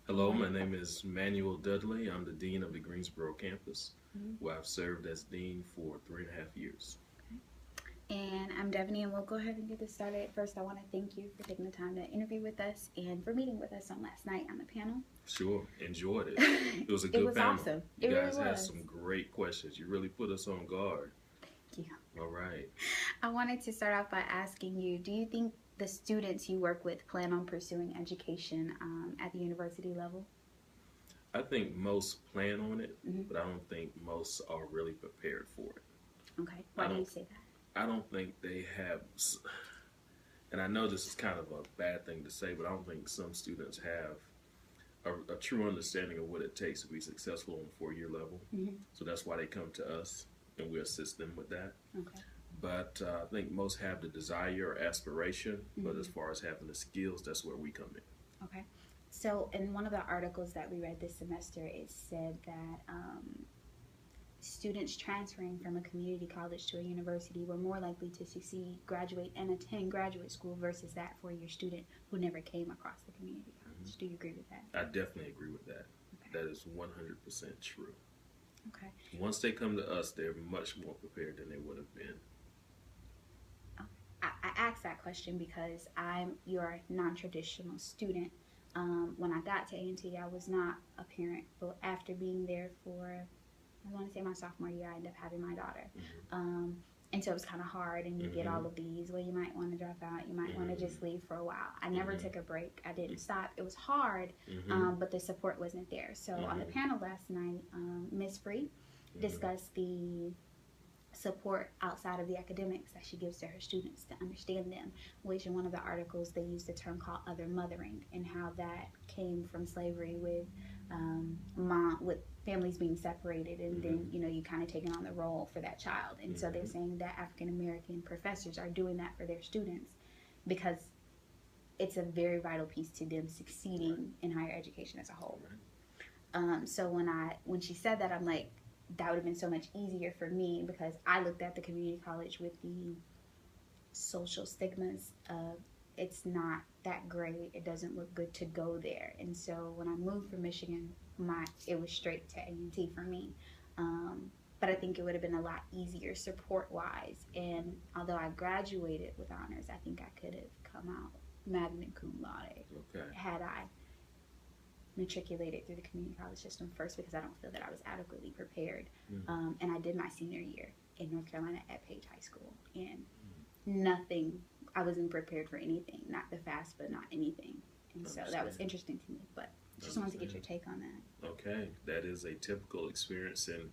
Hello, my name is Manuel Dudley. I'm the Dean of the Greensboro campus, Mhm. where I've served as Dean for 3.5 years. And I'm Devaney, and we'll go ahead and get this started. First, I want to thank you for taking the time to interview with us and for meeting with us on last night on the panel. Sure, enjoyed it. It was a It good was panel. awesome. You It really guys had was. some great questions. You really put us on guard. Thank you. All right. I wanted to start off by asking you, do you think the students you work with plan on pursuing education at the university level? I think most plan on it, Hmm. but I don't think most are really prepared for it. Okay. I Why do you don't. say that? I don't think they have. And I know this is kind of a bad thing to say, but I don't think some students have a true understanding of what it takes to be successful on the 4 year level. Hmm. So that's why they come to us and we assist them with that. Okay. But I think most have the desire or aspiration, but as Hmm. far as having the skills, that's where we come in. Okay. So, in one of the articles that we read this semester, it said that students transferring from a community college to a university were more likely to succeed, graduate, and attend graduate school versus that four-year student who never came across the community Hmm. college. Do you agree with that? I definitely agree with that. Okay. That is 100% true. Okay. Once they come to us, they're much more prepared than they would have been. I asked that question because I'm your non-traditional student. When I got to A&T, I was not a parent, but after being there for, I want to say my sophomore year, I ended up having my daughter. Hmm. And so it was kind of hard, and you get Hmm. all of these, well, you might want to drop out, you might want to just Hmm. leave for a while. I never Hmm. took a break. I didn't stop. It was hard, Hmm. but the support wasn't there. So on the Hmm. panel last night, Miss Free discussed the support outside of the academics that she gives to her students to understand them, which in one of the articles they used a term called other mothering, and how that came from slavery with with families being separated, and then you kind of taking on the role for that child. And so they're Hmm. saying that African American professors are doing that for their students because it's a very vital piece to them Right. succeeding in higher education as a whole. Right. So when she said that, I'm like, that would have been so much easier for me because I looked at the community college with the social stigmas of it's not that great, it doesn't look good to go there. And so when I moved from Michigan, it was straight to A&T for me. But I think it would have been a lot easier support wise. And although I graduated with honors, I think I could have come out magna cum laude Okay. had I matriculated through the community college system first, because I don't feel that I was adequately prepared. Mm-hmm. And I did my senior year in North Carolina at Page High School, and nothing, I wasn't prepared for anything, not the FAFSA, but not anything. And so that was interesting to me, but just wanted to get your take on that. Okay, that is a typical experience, and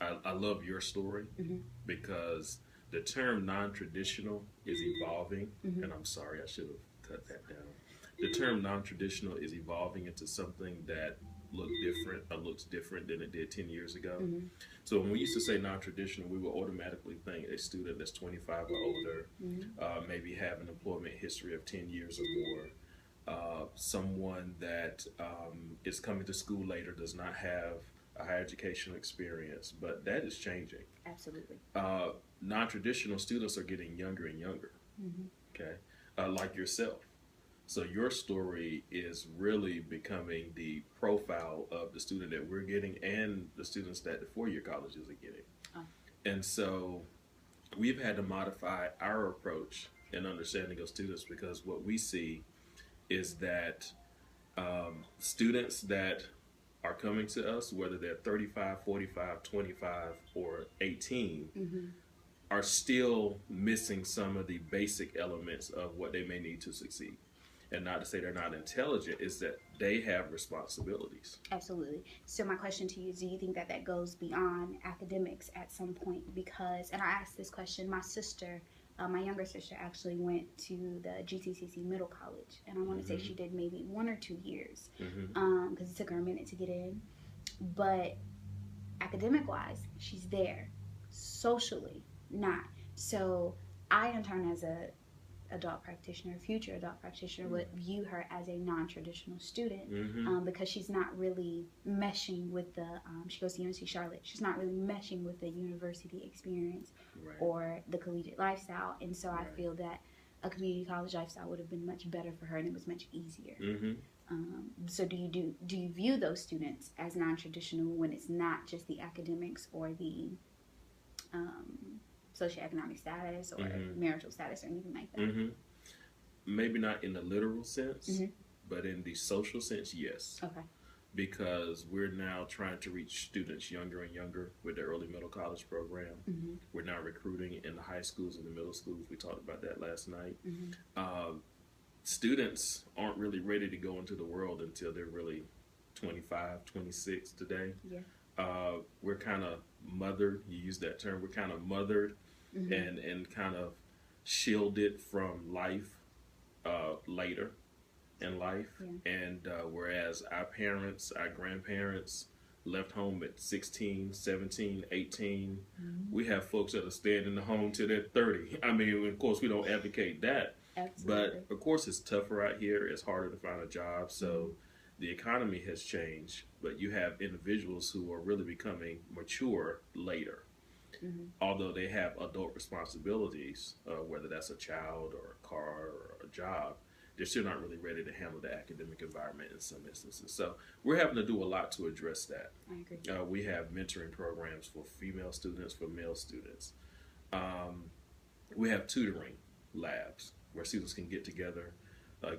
I love your story Mm-hmm. because the term non-traditional is evolving, Mm-hmm. and I'm sorry, I should have cut that down. The term non-traditional is evolving into something that looks different than it did 10 years ago. Mm-hmm. So when we used to say non-traditional, we would automatically think a student that's 25 or older, Mm-hmm. maybe have an employment history of 10 years or more, someone that is coming to school later, does not have a higher educational experience, but that is changing. Absolutely. Non-traditional students are getting younger and younger. Mm-hmm. Okay, like yourself. So your story is really becoming the profile of the student that we're getting and the students that the 4 year colleges are getting. Oh. And so we've had to modify our approach and understanding of students because what we see is that students that are coming to us, whether they're 35, 45, 25, or 18, Mm-hmm. are still missing some of the basic elements of what they may need to succeed. And not to say they're not intelligent, is that they have responsibilities. Absolutely. So my question to you is, do you think that that goes beyond academics at some point? Because, and I asked this question, my sister, my younger sister actually went to the GTCC Middle College, and I want to say she did maybe 1 or 2 years, Mm-hmm. because it took her a minute to get in. But academic wise, she's there. Socially, not. So I, in turn, as a adult practitioner, future adult practitioner, would view her as a non-traditional student, Mm-hmm. because she's not really meshing with the, she goes to UNC Charlotte, she's not really meshing with the university experience Right. or the collegiate lifestyle. And so I Right. feel that a community college lifestyle would have been much better for her, and it was much easier. Mm-hmm. So do you view those students as non-traditional when it's not just the academics or the socioeconomic status or marital status or anything like that? Maybe not in the literal sense, Mm-hmm. but in the social sense, yes. Okay. Because we're now trying to reach students younger and younger with the early middle college program. Mm-hmm. We're now recruiting in the high schools and the middle schools. We talked about that last night. Mm-hmm. Students aren't really ready to go into the world until they're really 25, 26 today. Yeah. We're kind of mothered, you use that term, we're kind of mothered Mm-hmm. and kind of shielded from life later in life. Yeah. And whereas our parents, our grandparents left home at 16, 17, 18, we have folks that are staying in the home till they're 30. I mean, of course, we don't advocate that. Absolutely. But of course, it's tougher out here. It's harder to find a job. So the economy has changed. But you have individuals who are really becoming mature later. Although they have adult responsibilities, whether that's a child or a car or a job, they're still not really ready to handle the academic environment in some instances. So we're having to do a lot to address that. I agree. We have mentoring programs for female students, for male students. We have tutoring labs where students can get together,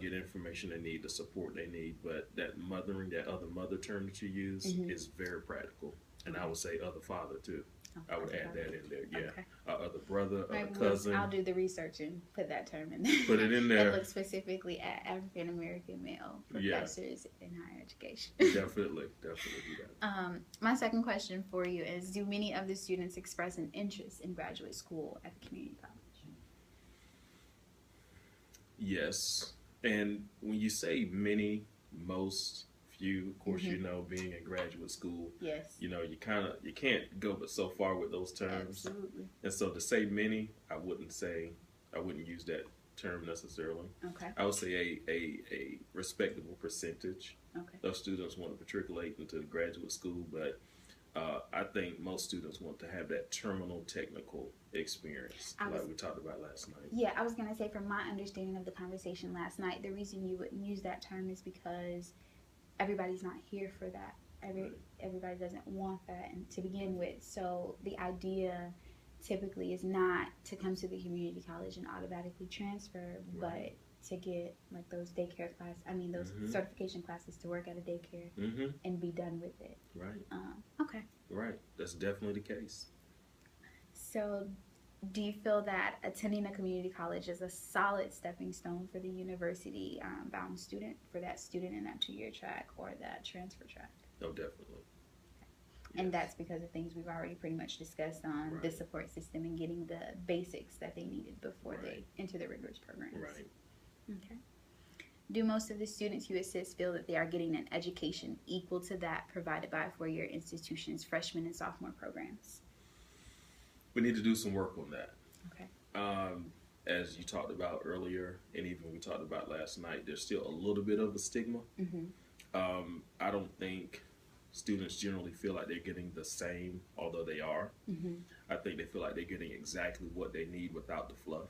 get information they need, the support they need. But that mothering, that other mother term that you use, is very practical. And I would say other father too. I would add that in there. Yeah. Okay. Other brother, other Right, cousin. I'll do the research and put that term in there. Put it in there. And look specifically at African American male professors in higher education. Definitely do that. My second question for you is: do many of the students express an interest in graduate school at the community college? Yes. And when you say many, most, few, of course, you know, being in graduate school, Yes. you know, you can't go but so far with those terms. Absolutely. And so to say many, I wouldn't use that term necessarily. Okay. I would say a respectable percentage Okay. of students want to matriculate into graduate school, but I think most students want to have that terminal technical experience, like we talked about last night. Yeah, I was going to say, from my understanding of the conversation last night, the reason you wouldn't use that term is because everybody's not here for that. Everybody doesn't want that and to begin with. So the idea typically is not to come to the community college and automatically transfer, but to get like those daycare classes, those certification classes to work at a daycare and be done with it. Right. Okay. Right. That's definitely the case. So do you feel that attending a community college is a solid stepping stone for the university bound student, for that student in that 2-year track or that transfer track? Oh, definitely. And that's because of things we've already pretty much discussed on the support system and getting the basics that they needed before they enter the rigorous programs. Right. Okay. Do most of the students you assist feel that they are getting an education equal to that provided by a 4-year institution's freshman and sophomore programs? We need to do some work on that. Okay. As you talked about earlier, and even we talked about last night, there's still a little bit of a stigma. I don't think students generally feel like they're getting the same, although they are. I think they feel like they're getting exactly what they need without the fluff.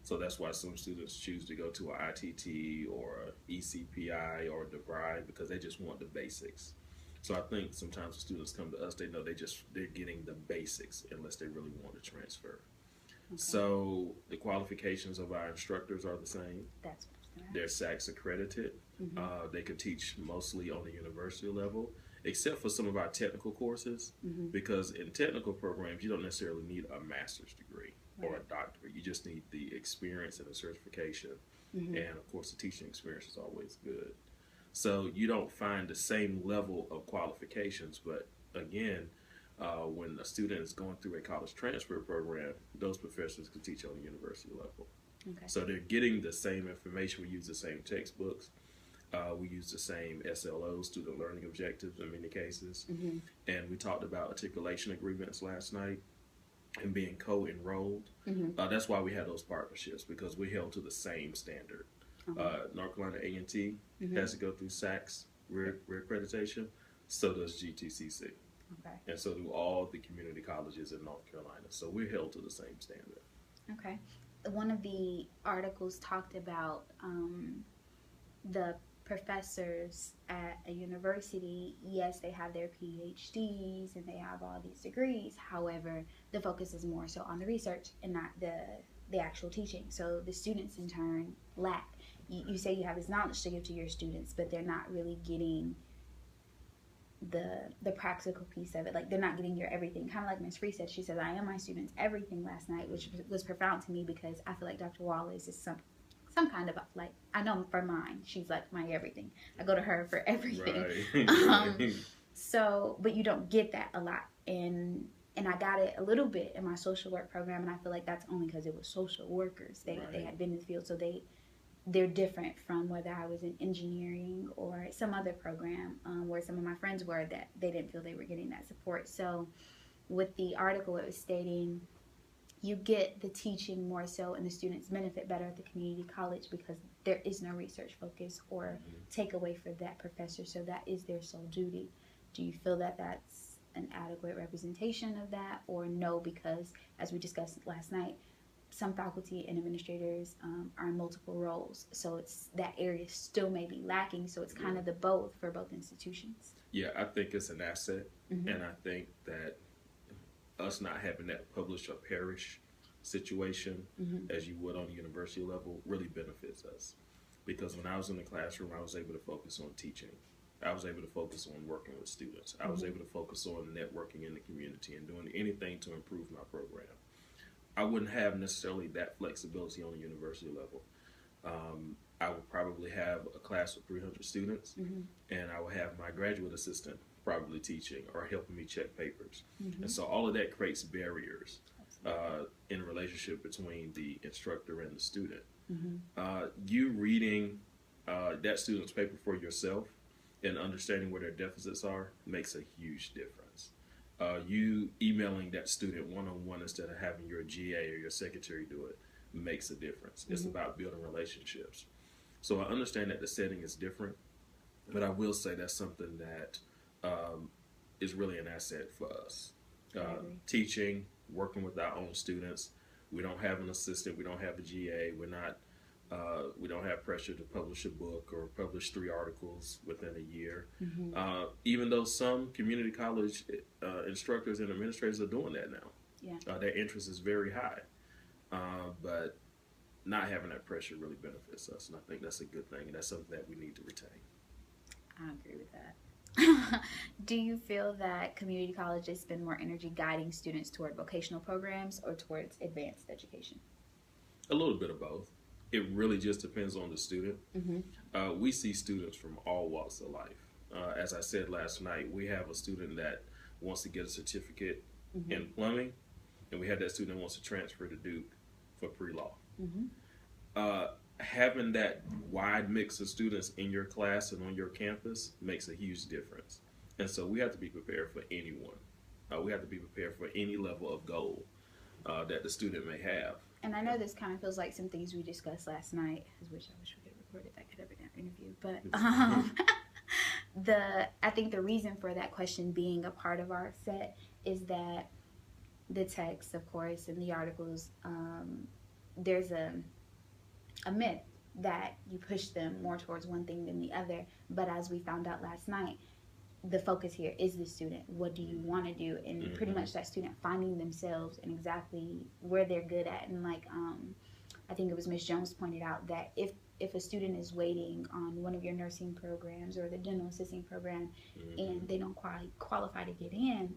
So that's why some students choose to go to an ITT or a ECPI or a DeVry, because they just want the basics. So I think sometimes when students come to us, they know they're getting the basics unless they really want to transfer. Okay. So the qualifications of our instructors are the same. That's what they're SACS accredited. They can teach mostly on the university level, except for some of our technical courses, because in technical programs, you don't necessarily need a master's degree or a doctorate. You just need the experience and the certification. And of course, the teaching experience is always good. So you don't find the same level of qualifications, but again, when a student is going through a college transfer program, those professors can teach on the university level. Okay. So they're getting the same information. We use the same textbooks. We use the same SLOs, student learning objectives in many cases. And we talked about articulation agreements last night and being co-enrolled. That's why we had those partnerships, because we're held to the same standard. North Carolina A&T has to go through SACS reaccreditation. So does GTCC. Okay. And so do all the community colleges in North Carolina. So we're held to the same standard. Okay. One of the articles talked about the professors at a university, yes, they have their PhDs and they have all these degrees. However, the focus is more so on the research and not the actual teaching. So the students in turn lack. You say you have this knowledge to give to your students, but they're not really getting the practical piece of it. Like, they're not getting your everything. Kind of like Ms. Free said. She said, I am my students' everything last night, which was profound to me because I feel like Dr. Wallace is some kind of, like, I know for mine, she's like my everything. I go to her for everything. Right. So, but you don't get that a lot. And I got it a little bit in my social work program, and I feel like that's only because it was social workers. They had been in the field, so they're different from whether I was in engineering or some other program where some of my friends were, that they didn't feel they were getting that support. So with the article, it was stating you get the teaching more so and the students benefit better at the community college because there is no research focus or takeaway for that professor. So that is their sole duty. Do you feel that that's an adequate representation of that, or no? Because as we discussed last night, some faculty and administrators are in multiple roles, so it's that area still may be lacking. So it's kind of the both for both institutions. Yeah, I think it's an asset, and I think that us not having that publish or perish situation, as you would on the university level, really benefits us. Because when I was in the classroom, I was able to focus on teaching. I was able to focus on working with students. I was able to focus on networking in the community and doing anything to improve my program. I wouldn't have necessarily that flexibility on the university level. I would probably have a class of 300 students, and I would have my graduate assistant probably teaching or helping me check papers. And so all of that creates barriers in a relationship between the instructor and the student. You reading that student's paper for yourself and understanding where their deficits are makes a huge difference. You emailing that student one-on-one instead of having your GA or your secretary do it makes a difference. It's about building relationships. So I understand that the setting is different, but I will say that's something that is really an asset for us. Teaching, working with our own students. We don't have an assistant. We don't have a GA. We don't have pressure to publish a book or publish 3 articles within a year. Even though some community college instructors and administrators are doing that now. Their interest is very high. But not having that pressure really benefits us. And I think that's a good thing. And that's something that we need to retain. I agree with that. Do you feel that community colleges spend more energy guiding students toward vocational programs or towards advanced education? A little bit of both. It really just depends on the student. We see students from all walks of life. As I said last night, we have a student that wants to get a certificate in plumbing, and we have that student that wants to transfer to Duke for pre-law. Having that wide mix of students in your class and on your campus makes a huge difference. And so we have to be prepared for anyone. We have to be prepared for any level of goal that the student may have. And I know this kind of feels like some things we discussed last night. I wish we could have recorded that interview. But I think the reason for that question being a part of our set is that the text, of course, and the articles, there's a myth that you push them more towards one thing than the other. But as we found out last night, the focus here is the student. What do you want to do? And pretty much that student finding themselves and exactly where they're good at. And like I think it was Ms. Jones pointed out that if a student is waiting on one of your nursing programs or the dental assisting program and they don't qualify to get in,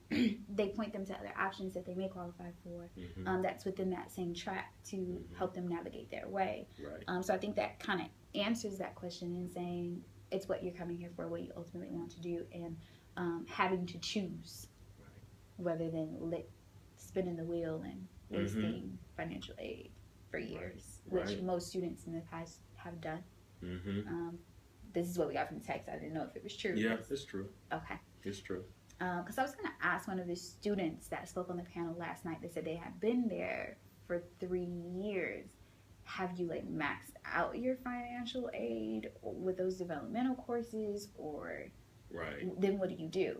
they point them to other options that they may qualify for that's within that same track to help them navigate their way. So I think that kind of answers that question in saying it's what you're coming here for, what you ultimately want to do, and having to choose rather than spinning the wheel and wasting financial aid for years, which most students in the past have done. This is what we got from the text. I didn't know if it was true. Yeah, it's true. Okay. It's true. Because I was going to ask one of the students that spoke on the panel last night. They said they had been there for 3 years. Have you like maxed out your financial aid with those developmental courses, or then what do you do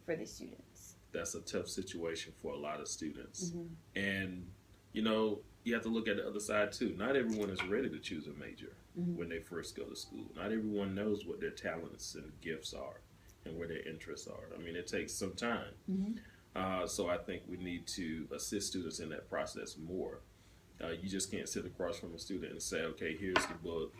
for the students? That's a tough situation for a lot of students. And you know, you have to look at the other side too. Not everyone is ready to choose a major when they first go to school. Not everyone knows what their talents and gifts are and where their interests are. I mean, it takes some time. So I think we need to assist students in that process more. You just can't sit across from a student and say, okay, here's the book.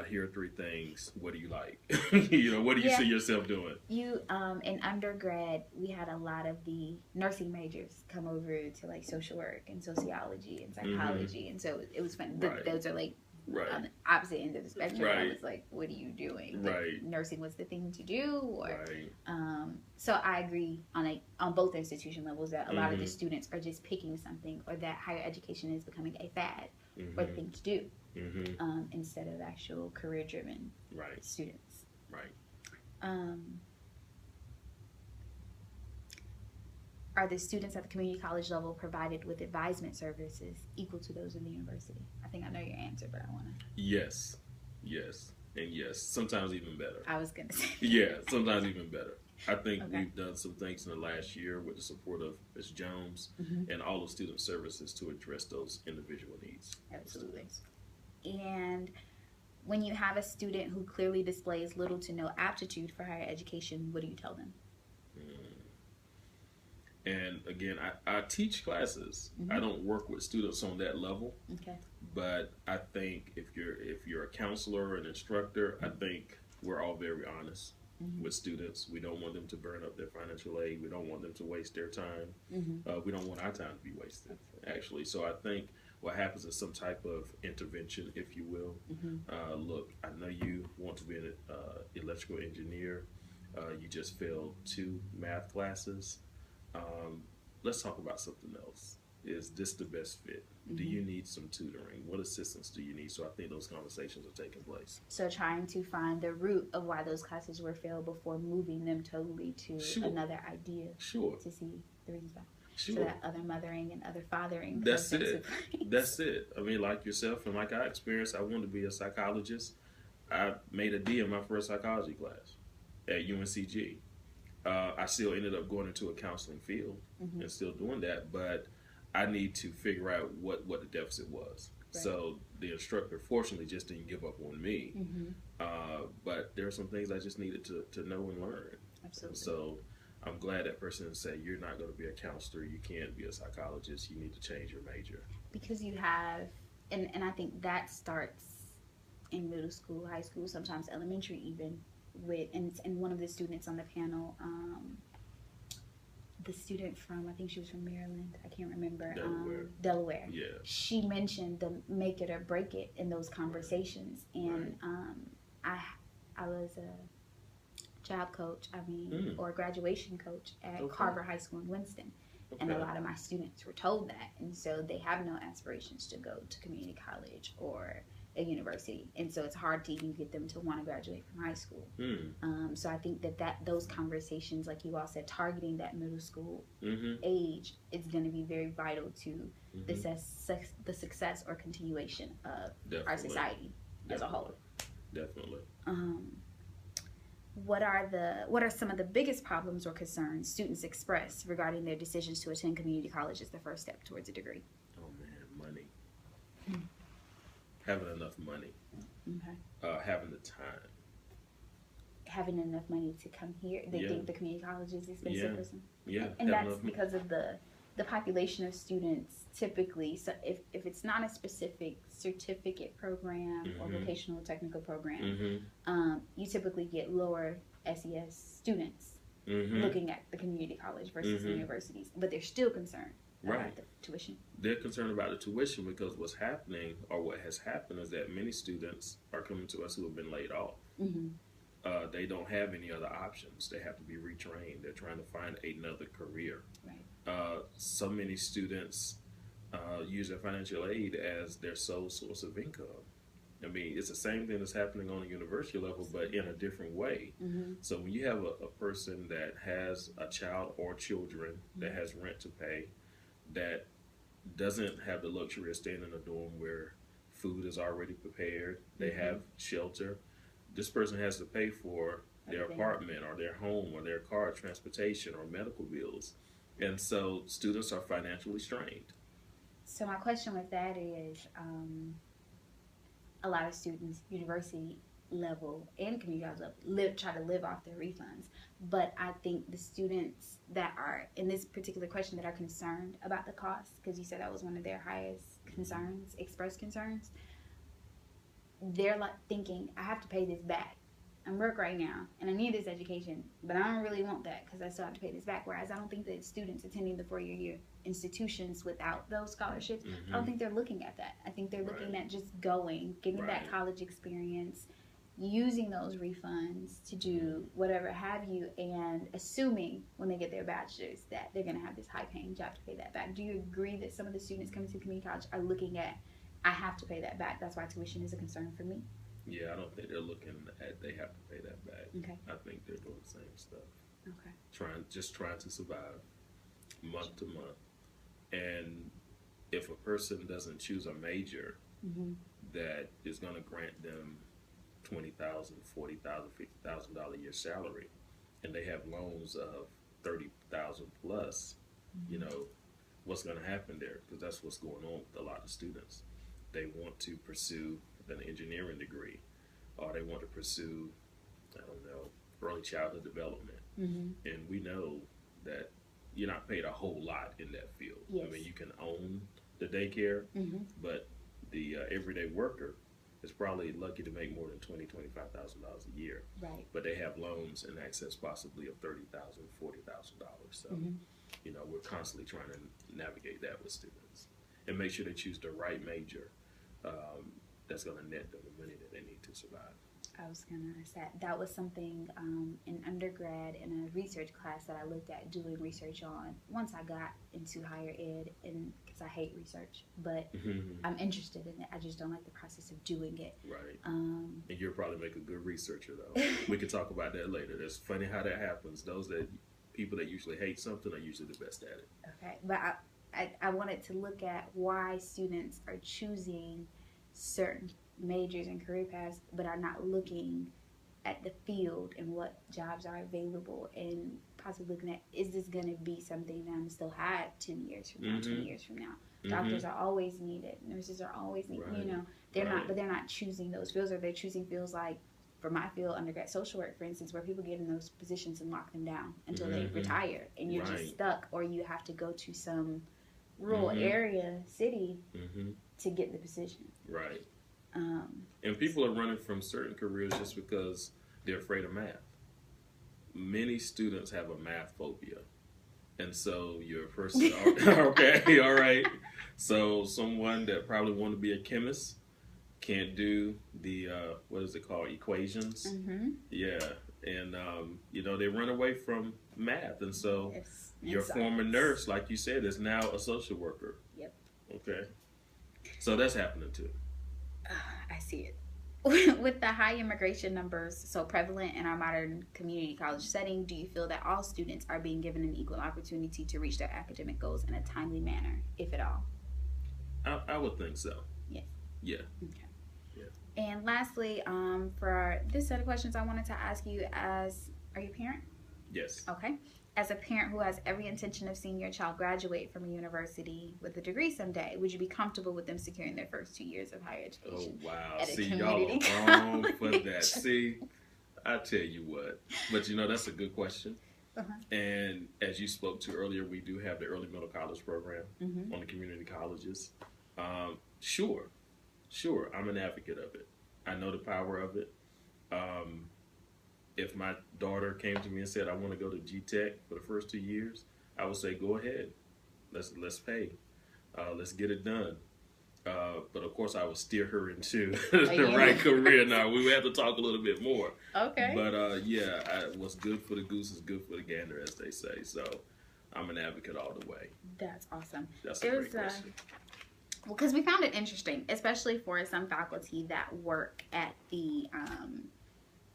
Here are 3 things. What do you like? What do you see yourself doing? In undergrad, we had a lot of the nursing majors come over to like social work and sociology and psychology. And so it was fun. Those are like on the opposite end of the spectrum. I was like, what are you doing? Like, nursing was the thing to do. So I agree on both institution levels that a lot of the students are just picking something, or that higher education is becoming a fad or the thing to do instead of actual career-driven students. Are the students at the community college level provided with advisement services equal to those in the university? I think I know your answer, but I want to. Yes. And yes. Sometimes even better. I was going to say that. Yeah, sometimes even better. I think we've done some things in the last year with the support of Ms. Jones and all of student services to address those individual needs. Absolutely. And when you have a student who clearly displays little to no aptitude for higher education, what do you tell them? And again, I teach classes. I don't work with students on that level. But I think if you're a counselor, an instructor, I think we're all very honest with students. We don't want them to burn up their financial aid. We don't want them to waste their time. We don't want our time to be wasted, actually. So I think what happens is some type of intervention, if you will. Look, I know you want to be an electrical engineer. You just failed 2 math classes. Let's talk about something else. Is this the best fit? Do you need some tutoring? What assistance do you need? So I think those conversations are taking place. So trying to find the root of why those classes were failed before moving them totally to another idea. To see the reasons why. So that other mothering and other fathering. That's it. That's it. I mean, like yourself and like I experienced, I wanted to be a psychologist. I made a D in my first psychology class at UNCG. I still ended up going into a counseling field and still doing that, but I need to figure out what the deficit was. So the instructor, fortunately, just didn't give up on me. But there are some things I just needed to know and learn. Absolutely. So I'm glad that person said, you're not going to be a counselor, you can't be a psychologist, you need to change your major. Because you have, and I think that starts in middle school, high school, sometimes elementary even, and one of the students on the panel, the student from, I think she was from Maryland, I can't remember, Delaware. Yeah. She mentioned the make it or break it in those conversations, and I was a job coach, or a graduation coach at Carver High School in Winston, and a lot of my students were told that, and so they have no aspirations to go to community college or a university, and so it's hard to even get them to want to graduate from high school. So I think that those conversations, like you all said, targeting that middle school age is going to be very vital to the success or continuation of our society as a whole. Definitely. What are some of the biggest problems or concerns students express regarding their decisions to attend community college as the first step towards a degree? Oh man, money. Having enough money. Having the time. Having enough money to come here. They think the community college is expensive for some. And that's because of the population of students typically. So if it's not a specific certificate program or vocational technical program, you typically get lower SES students looking at the community college versus the universities. But they're still concerned about the tuition. They're concerned about the tuition because what's happening, or what has happened, is that many students are coming to us who have been laid off. They don't have any other options. They have to be retrained. They're trying to find another career. So many students use their financial aid as their sole source of income. I mean, it's the same thing that's happening on a university level, but in a different way. So when you have a person that has a child or children that has rent to pay, that doesn't have the luxury of staying in a dorm where food is already prepared, they have shelter, this person has to pay for their apartment or their home or their car, transportation or medical bills. And so students are financially strained. So my question with that is, a lot of students, university level and community college level, try to live off their refunds. But I think the students that are in this particular question that are concerned about the cost, because you said that was one of their highest concerns, expressed concerns, they're like thinking, I have to pay this back. I'm broke right now and I need this education, but I don't really want that because I still have to pay this back. Whereas I don't think that students attending the 4-year institutions without those scholarships, I don't think they're looking at that. I think they're looking at just going, getting that college experience, using those refunds to do whatever have you, and assuming when they get their bachelor's that they're going to have this high paying job to pay that back. Do you agree that some of the students coming to community college are looking at, I have to pay that back, that's why tuition is a concern for me? Yeah, I don't think they're looking at they have to pay that back. Okay. I think they're doing the same stuff. Okay. Trying to survive month to month. And if a person doesn't choose a major that is going to grant them $20,000, $40,000, $50,000 a year salary, and they have loans of $30,000 plus, you know, what's going to happen there? Because that's what's going on with a lot of students. They want to pursue an engineering degree, or they want to pursue, I don't know, early childhood development. And we know that you're not paid a whole lot in that field. Yes. I mean, you can own the daycare, but the everyday worker is probably lucky to make more than $20,000, $25,000 a year. Right. But they have loans in excess possibly of $30,000, $40,000. So, you know, we're constantly trying to navigate that with students and make sure they choose the right major that's going to net them the money that they need to survive. I was going to ask that. That was something in undergrad in a research class that I looked at doing research on once I got into higher ed, and because I hate research, but I'm interested in it. I just don't like the process of doing it. Right. And you'll probably make a good researcher, though. We can talk about that later. It's funny how that happens. People that usually hate something are usually the best at it. Okay. But I wanted to look at why students are choosing certain majors and career paths, but are not looking at the field and what jobs are available, and possibly looking at, is this going to be something that I'm still have 10 years from now, 20 years from now? Doctors are always needed. Nurses are always needed. You know, they're not, but they're not choosing those fields, or they're choosing fields like, for my field, undergrad social work, for instance, where people get in those positions and lock them down until they retire, and you're just stuck, or you have to go to some rural area, city, to get the position. Right. And people are running from certain careers just because they're afraid of math. Many students have a math phobia. And so you're a person, okay, all right. So someone that probably want to be a chemist can't do the, what is it called, equations? Yeah. And, you know, they run away from math. And so your former nurse, like you said, is now a social worker. Yep. Okay. So that's happening too. I see it. With the high immigration numbers so prevalent in our modern community college setting, do you feel that all students are being given an equal opportunity to reach their academic goals in a timely manner, if at all? I would think so. Yes. Yeah. Okay. Yeah. And lastly, for this set of questions, I wanted to ask you are you a parent? Yes. Okay. As a parent who has every intention of seeing your child graduate from a university with a degree someday, would you be comfortable with them securing their first 2 years of higher education? Oh, wow. At a See, community y'all are wrong for that. See, I tell you what. But, you know, that's a good question. And as you spoke to earlier, we do have the early middle college program on the community colleges. Sure. I'm an advocate of it. I know the power of it. If my daughter came to me and said, I want to go to G-Tech for the first 2 years, I would say, go ahead. Let's pay. Let's get it done. But of course, I would steer her into the right career. Now, we would have to talk a little bit more. Okay. But yeah, what's good for the goose is good for the gander, as they say. So I'm an advocate all the way. That's awesome. That's a great question. Well, because we found it interesting, especially for some faculty that work at the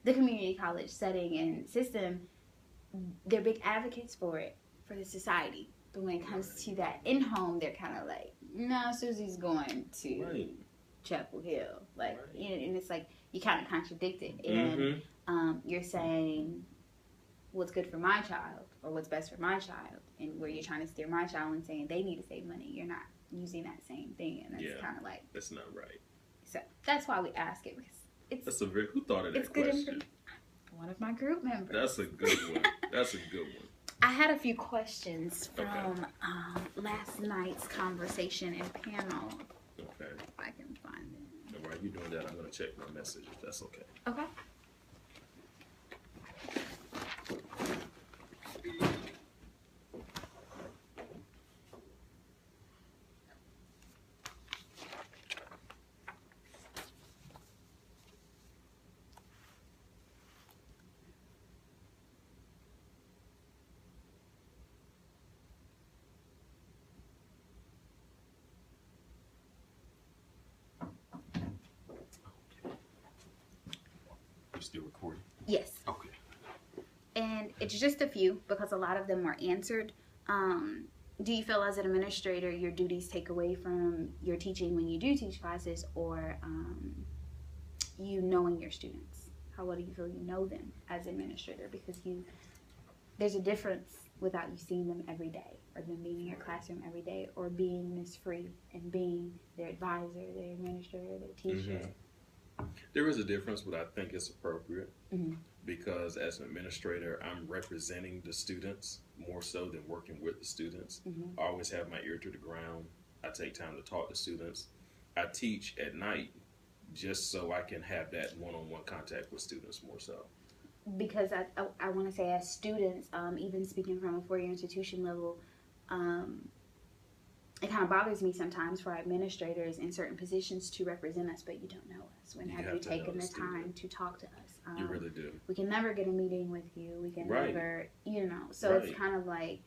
community college setting and system. They're big advocates for it, for the society. But when it comes to that in-home, they're kind of like, no, Susie's going to Chapel Hill. Like, you know, and it's like, you kind of contradict it. And you're saying what's good for my child or what's best for my child, and where you're trying to steer my child and saying they need to save money. You're not using that same thing, and it's kind of like that's not right. So that's why we ask it. That's a very who thought of that question? One of my group members. That's a good one. That's a good one. I had a few questions from last night's conversation and panel. Okay. If I can find it. And while you're doing that, I'm going to check my message if that's okay. Okay. Still recording? Yes. Okay. And it's just a few because a lot of them were answered. Do you feel as an administrator your duties take away from your teaching when you do teach classes, or you knowing your students? How well do you feel you know them as administrator? Because there's a difference without you seeing them every day, or them being in your classroom every day, or being Miss Free and being their advisor, their administrator, their teacher. Mm-hmm. There is a difference, but I think it's appropriate because as an administrator, I'm representing the students more so than working with the students. I always have my ear to the ground. I take time to talk to students. I teach at night just so I can have that one-on-one contact with students more so. Because I want to say as students, even speaking from a four-year institution level, it kind of bothers me sometimes for administrators in certain positions to represent us, but you don't know us. When have you taken the time to talk to us? You really do. We can never get a meeting with you. We can never, So it's kind of like,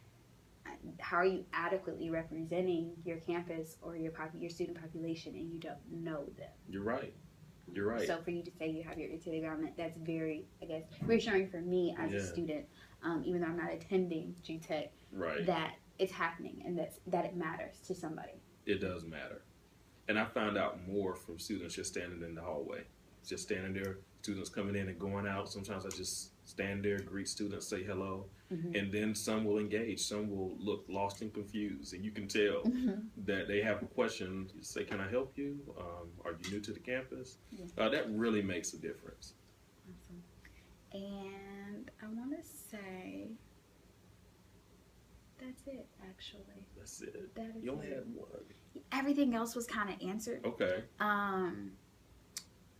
how are you adequately representing your campus or your student population and you don't know them? You're right. You're right. So for you to say you have your ear to the ground, that's very, I guess, reassuring for me as a student, even though I'm not attending GTech, that it's happening and that it matters to somebody. It does matter. And I found out more from students just standing in the hallway. Just standing there, students coming in and going out. Sometimes I just stand there, greet students, say hello. And then some will engage. Some will look lost and confused. And you can tell that they have a question. You say, can I help you? Are you new to the campus? That really makes a difference. Awesome. And I want to say... that's it, actually. That's it. That is you only it. had one. Everything else was kind of answered. Okay.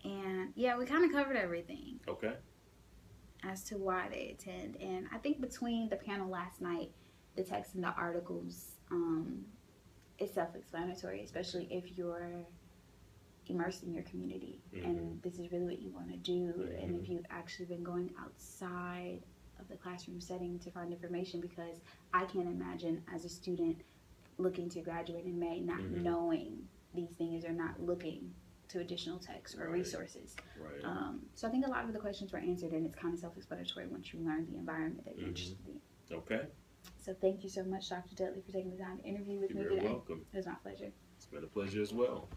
And yeah, we kind of covered everything. Okay. As to why they attend. And I think between the panel last night, the text and the articles, it's self-explanatory, especially if you're immersed in your community and this is really what you want to do. And if you've actually been going outside of the classroom setting to find information, because I can't imagine as a student looking to graduate in May not knowing these things or not looking to additional texts or resources. So I think a lot of the questions were answered, and it's kind of self-explanatory once you learn the environment that you're interested in. Okay. So thank you so much, Dr. Dudley, for taking the time to interview with me today. You're welcome. It was my pleasure. It's been a pleasure as well.